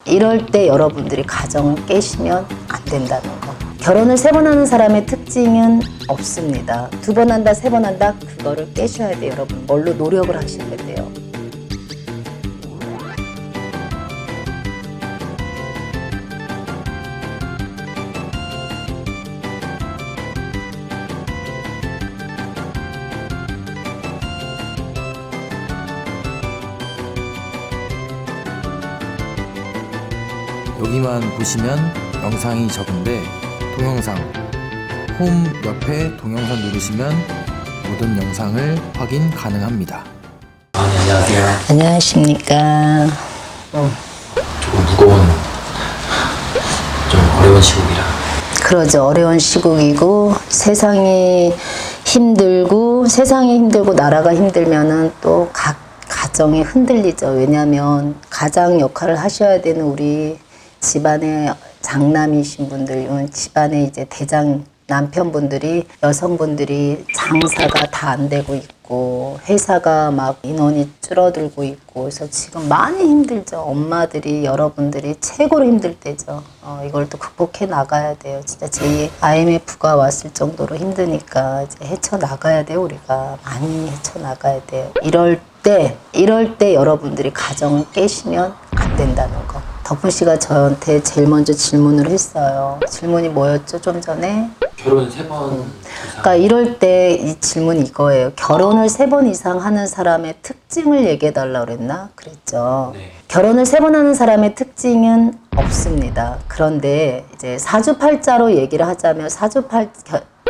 이럴 때 여러분들이 가정을 깨시면 안 된다는 거. 결혼을 3번 하는 사람의 특징은 없습니다. 2번 한다, 3번 한다, 그거를 깨셔야 돼요, 여러분. 뭘로 노력을 하셔야 돼요. 여기만 보시면 영상이 적은데 동영상 홈 옆에 동영상 누르시면 모든 영상을 확인 가능합니다. 네, 안녕하세요. 안녕하십니까. 조금 무거운, 좀 어려운 시국이라. 그러죠. 어려운 시국이고 세상이 힘들고 나라가 힘들면은 또 각 가정이 흔들리죠. 왜냐하면 가장 역할을 하셔야 되는 우리 집안의 장남이신 분들, 집안의 이제 대장 남편분들이, 여성분들이 장사가 다 안 되고 있고 회사가 막 인원이 줄어들고 있고 그래서 지금 많이 힘들죠. 엄마들이, 여러분들이 최고로 힘들 때죠. 이걸 또 극복해 나가야 돼요. 진짜 제2 IMF가 왔을 정도로 힘드니까 이제 헤쳐나가야 돼요. 우리가 많이 헤쳐나가야 돼요. 이럴 때 여러분들이 가정을 깨시면 안 된다는 거. 덕분 씨가 저한테 제일 먼저 질문을 했어요. 질문이 뭐였죠? 좀 전에? 결혼 3번 그러니까 이럴 때 이 질문이 이거예요. 결혼을 3번 이상 하는 사람의 특징을 얘기해 달라고 그랬나? 그랬죠. 네. 결혼을 3번 하는 사람의 특징은 없습니다. 그런데 이제 사주팔자로 얘기를 하자면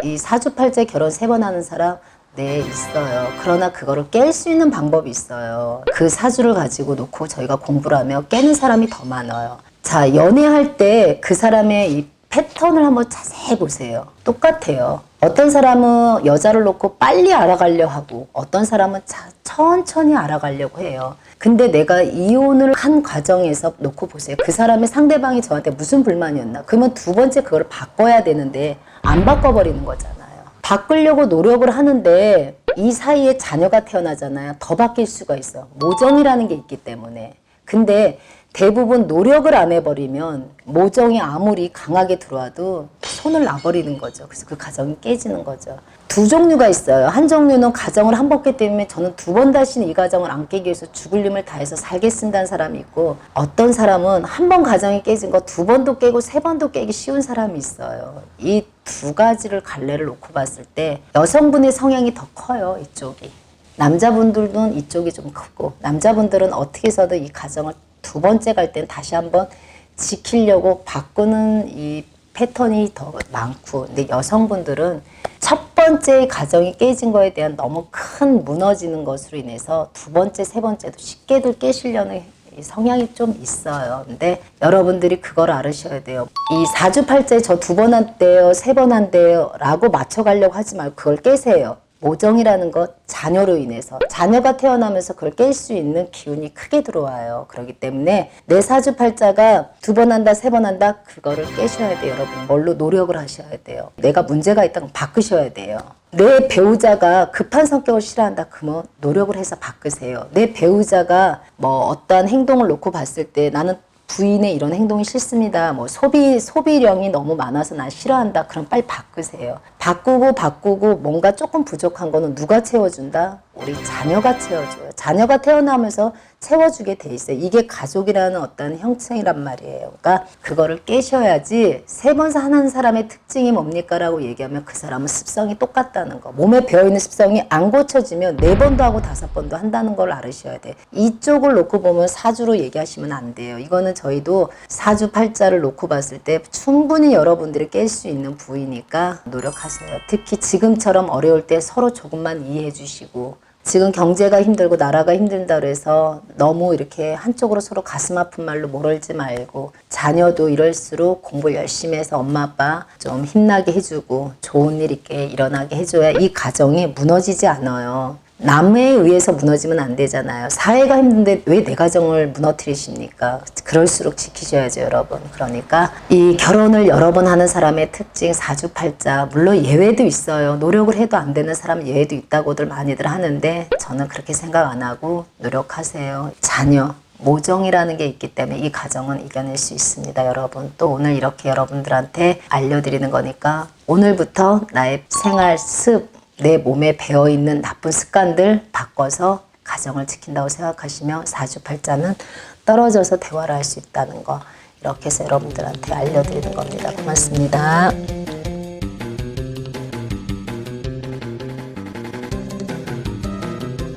이 사주팔자에 결혼 3번 하는 사람 네, 있어요. 그러나 그거를 깰 수 있는 방법이 있어요. 그 사주를 가지고 놓고 저희가 공부를 하면 깨는 사람이 더 많아요. 자, 연애할 때 그 사람의 이 패턴을 한번 자세히 보세요. 똑같아요. 어떤 사람은 여자를 놓고 빨리 알아가려 하고 어떤 사람은 천천히 알아가려고 해요. 근데 내가 이혼을 한 과정에서 놓고 보세요. 그 사람의 상대방이 저한테 무슨 불만이었나? 그러면 2번째 그걸 바꿔야 되는데 안 바꿔버리는 거잖아요. 바꾸려고 노력을 하는데 이 사이에 자녀가 태어나잖아요. 더 바뀔 수가 있어. 모정이라는 게 있기 때문에. 근데 대부분 노력을 안 해버리면 모정이 아무리 강하게 들어와도 손을 놔버리는 거죠. 그래서 그 가정이 깨지는 거죠. 2 종류가 있어요. 한 종류는 가정을 한 번 깼기 때문에 저는 2번 다시는 이 가정을 안 깨기 위해서 죽을 힘을 다해서 살겠습니다는 사람이 있고, 어떤 사람은 한 번 가정이 깨진 거 2번도 깨고 3번도 깨기 쉬운 사람이 있어요. 이 2가지를 갈래를 놓고 봤을 때 여성분의 성향이 더 커요. 이쪽이. 남자분들은 이쪽이 좀 크고, 남자분들은 어떻게 해서든 이 가정을 2번째 갈 땐 다시 한번 지키려고 바꾸는 이 패턴이 더 많고, 근데 여성분들은 첫 번째 가정이 깨진 거에 대한 너무 큰 무너지는 것으로 인해서 2번째, 3번째도 쉽게들 깨시려는 성향이 좀 있어요. 근데 여러분들이 그걸 알으셔야 돼요. 이 사주팔자에 저 2번 한대요, 3번 한대요 라고 맞춰가려고 하지 말고 그걸 깨세요. 모정이라는 것, 자녀로 인해서 자녀가 태어나면서 그걸 깰 수 있는 기운이 크게 들어와요. 그렇기 때문에 내 사주팔자가 2번 한다, 3번 한다, 그거를 깨셔야 돼요. 여러분 뭘로 노력을 하셔야 돼요. 내가 문제가 있다면 바꾸셔야 돼요. 내 배우자가 급한 성격을 싫어한다, 그러면 노력을 해서 바꾸세요. 내 배우자가 뭐 어떠한 행동을 놓고 봤을 때 나는 부인의 이런 행동이 싫습니다. 뭐 소비량이 너무 많아서 난 싫어한다. 그럼 빨리 바꾸세요. 바꾸고 뭔가 조금 부족한 거는 누가 채워준다? 우리 자녀가 채워줘요. 자녀가 태어나면서 채워주게 돼 있어요. 이게 가족이라는 어떤 형체이란 말이에요. 그러니까 그거를 깨셔야지. 3번 하는 사람의 특징이 뭡니까? 라고 얘기하면 그 사람은 습성이 똑같다는 거. 몸에 배어있는 습성이 안 고쳐지면 4번도 하고 5번도 한다는 걸 알으셔야 돼. 이쪽을 놓고 보면 사주로 얘기하시면 안 돼요. 이거는 저희도 사주 팔자를 놓고 봤을 때 충분히 여러분들이 깰 수 있는 부위니까 노력하세요. 특히 지금처럼 어려울 때 서로 조금만 이해해 주시고, 지금 경제가 힘들고 나라가 힘들다 그래서 너무 이렇게 한쪽으로 서로 가슴 아픈 말로 몰아지 말고, 자녀도 이럴수록 공부 열심히 해서 엄마 아빠 좀 힘나게 해주고 좋은 일 있게 일어나게 해줘야 이 가정이 무너지지 않아요. 남에 의해서 무너지면 안 되잖아요. 사회가 힘든데 왜 내 가정을 무너뜨리십니까? 그럴수록 지키셔야죠, 여러분. 그러니까 이 결혼을 여러 번 하는 사람의 특징, 사주팔자, 물론 예외도 있어요. 노력을 해도 안 되는 사람 예외도 있다고들 많이들 하는데 저는 그렇게 생각 안 하고 노력하세요. 자녀, 모정이라는 게 있기 때문에 이 가정은 이겨낼 수 있습니다, 여러분. 또 오늘 이렇게 여러분들한테 알려드리는 거니까 오늘부터 나의 생활 습, 내 몸에 배어있는 나쁜 습관들 바꿔서 가정을 지킨다고 생각하시면 사주팔자는 떨어져서 대화를 할 수 있다는 거, 이렇게 해서 여러분들한테 알려드리는 겁니다. 고맙습니다.